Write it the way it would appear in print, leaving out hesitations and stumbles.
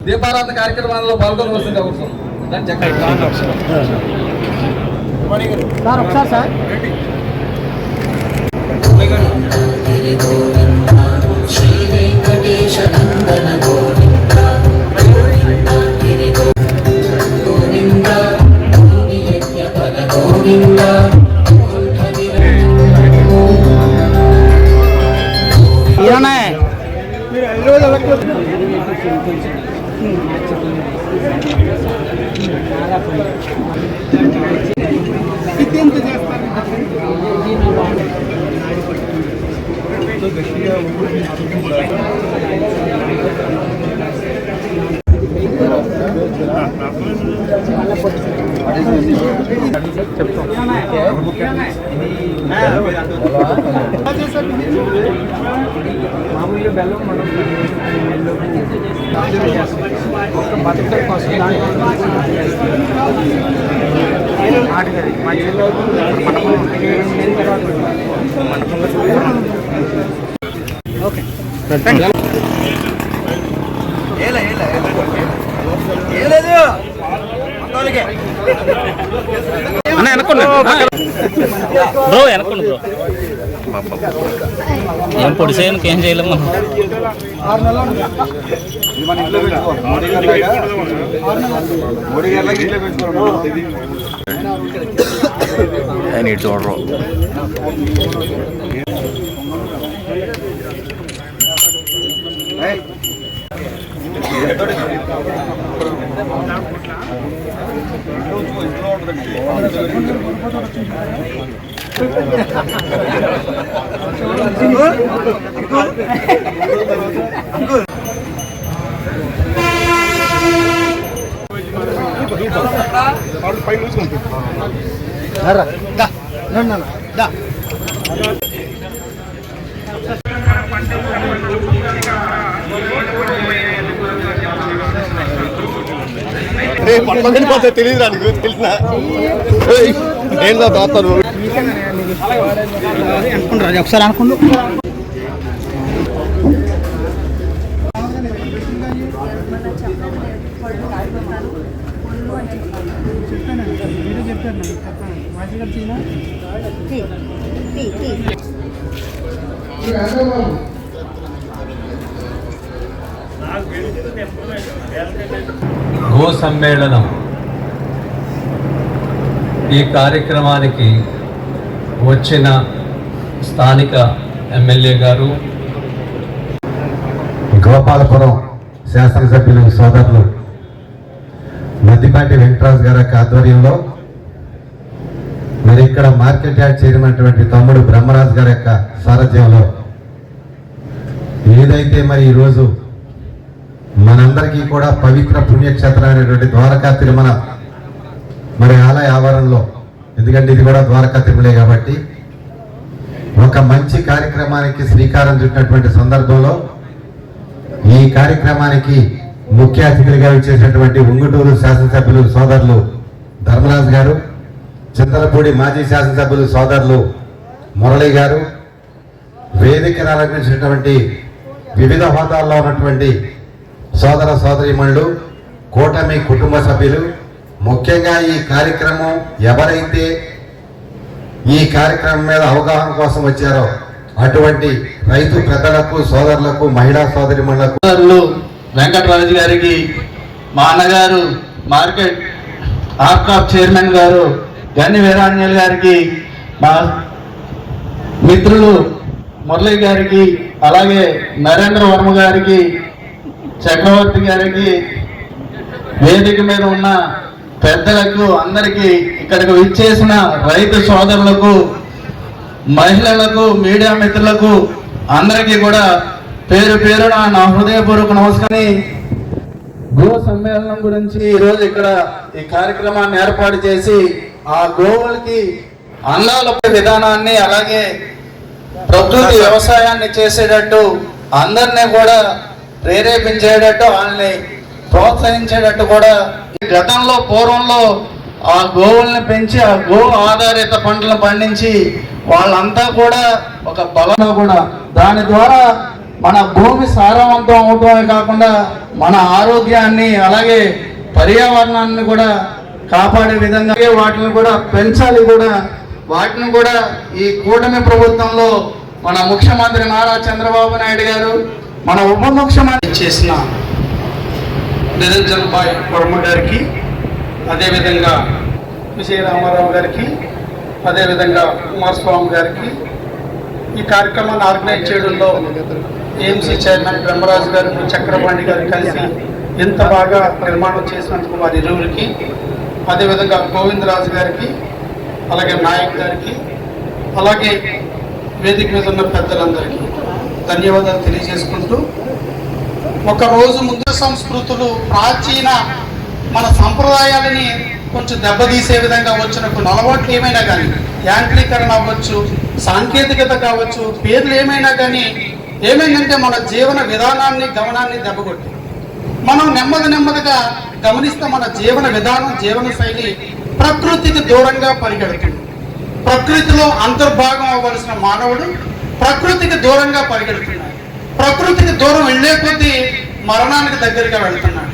దీపారాధన కార్యక్రమాల్లో పాల్గొనవలసింది అవసరం. మామూలుగా బెల్లం మనం బతుకుల కోసం ఓకే అన్న వెనక్కుండా బ్రో వెనక్కుండా బ్రో ఏం పొడి చేయడానికి ఏం చేయలేము మనం చూడరు తెలియదు రానికి తెలిసిన ఏంటో దాతాను అనుకుంటారు ఒకసారి అనుకుంటూ గో సమ్మేళనం ఈ కార్యక్రమానికి వచ్చిన స్థానిక ఎమ్మెల్యే గారు, గోపాలపురం శాసనసభ్యులు సోదరులు మద్దిపాటి వెంకటరాజు గారి ఆధ్వర్యంలో మరి ఇక్కడ మార్కెట్ యార్డ్ చైర్మన్ తమ్ముడు బ్రహ్మరాజు గారి యొక్క సారథ్యంలో ఏదైతే మరి ఈరోజు మనందరికీ కూడా పవిత్ర పుణ్యక్షేత్రం అనేటువంటి ద్వారకా తిరుమల మరి ఆలయ ఆవరణలో, ఎందుకంటే ఇది కూడా ద్వారకా తిరుమలే కాబట్టి ఒక మంచి కార్యక్రమానికి శ్రీకారం చుట్టినటువంటి సందర్భంలో ఈ కార్యక్రమానికి ముఖ్య అతిథులుగా ఇచ్చేసినటువంటి ఉంగుటూరు శాసనసభ్యులు సోదరులు ధర్మరాజు గారు, చింతలపూడి మాజీ శాసనసభ్యులు సోదరులు మురళి గారు, వేదికను అలంకరించినటువంటి వివిధ హోదాల్లో ఉన్నటువంటి సోదర సోదరీమణులు, కూటమి కుటుంబ సభ్యులు, ముఖ్యంగా ఈ కార్యక్రమం ఎవరైతే ఈ కార్యక్రమం మీద అవగాహన కోసం వచ్చారో అటువంటి రైతు పెద్దలకు, సోదరులకు, మహిళా సోదరీమణులకు, వెంకటరాజు గారికి, మా అన్నగారు మార్కెట్ ఆర్కాప్ చైర్మన్ గారు గన్ని వీరాంజనేయులు గారికి, మా మిత్రులు మురళి గారికి, అలాగే నరేంద్ర వర్మ గారికి, చక్రవర్తి గారికి, వేదిక మీద ఉన్న పెద్దలకు, అందరికీ, ఇక్కడికి విచ్చేసిన రైతు సోదరులకు, మహిళలకు, మీడియా మిత్రులకు అందరికీ కూడా పేరు పేరున నా హృదయపూర్వక నమస్కారం. గో సమ్మేళనం గురించి ఈరోజు ఇక్కడ ఈ కార్యక్రమాన్ని ఏర్పాటు చేసి ఆ గోవులకి అన్నాల విధానాన్ని, అలాగే ప్రకృతి వ్యవసాయాన్ని చేసేటట్టు అందరినీ కూడా ప్రేరేపించేటట్టు, వాళ్ళని ప్రోత్సహించేటట్టు కూడా గతంలో పూర్వంలో ఆ గోవుల్ని పెంచి ఆ గో ఆధారిత పంటలను పండించి వాళ్ళంతా కూడా ఒక బలం కూడా దాని ద్వారా మన భూమి సారవంతం అవటమే కాకుండా మన ఆరోగ్యాన్ని అలాగే పర్యావరణాన్ని కూడా కాపాడే విధంగా వాటిని కూడా పెంచాలి కూడా. వాటిని కూడా ఈ కూటమి ప్రభుత్వంలో మన ముఖ్యమంత్రి నారా చంద్రబాబు నాయుడు గారు, మన ఉప ముఖ్యమంత్రి చేసిన నిరంజన్ భాయ్ వర్మ గారికి, అదేవిధంగా విజయ రామారావు గారికి, అదేవిధంగా కుమారస్వామి గారికి, ఈ కార్యక్రమాన్ని ఆర్గనైజ్ చేయడంలో ఏఎంసీ చైర్మన్ బ్రహ్మరాజు గారు, చక్రపాణి గారు కలిసి ఎంత బాగా నిర్మాణం చేసినందుకు వారి ఇరువురికి, అదేవిధంగా గోవిందరాజు గారికి, అలాగే నాయక్ గారికి, అలాగే వేదిక మీద ఉన్న పెద్దలందరికీ ధన్యవాదాలు తెలియజేసుకుంటూ, ఒకరోజు ముందు సంస్కృతులు ప్రాచీన మన సంప్రదాయాలని కొంచెం దెబ్బతీసే విధంగా వచ్చిన కొన్ని అలవాట్లు ఏమైనా కానీ, యాంత్రీకరణ అవ్వచ్చు, సాంకేతికత కావచ్చు, పేర్లు ఏమైనా కానీ ఏమైందంటే మన జీవన విధానాన్ని గమనాన్ని దెబ్బకొట్టి మనం నెమ్మదిగా గమనిస్తే మన జీవన విధానం, జీవన శైలి ప్రకృతికి దూరంగా పరిగెడుతుంది. ప్రకృతిలో అంతర్భాగం అవ్వాల్సిన మానవుడు ప్రకృతికి దూరంగా పరిగెడుతున్నాడు. ప్రకృతికి దూరం వెళ్ళే కొద్దీ మరణానికి దగ్గరగా వెళ్తున్నాడు.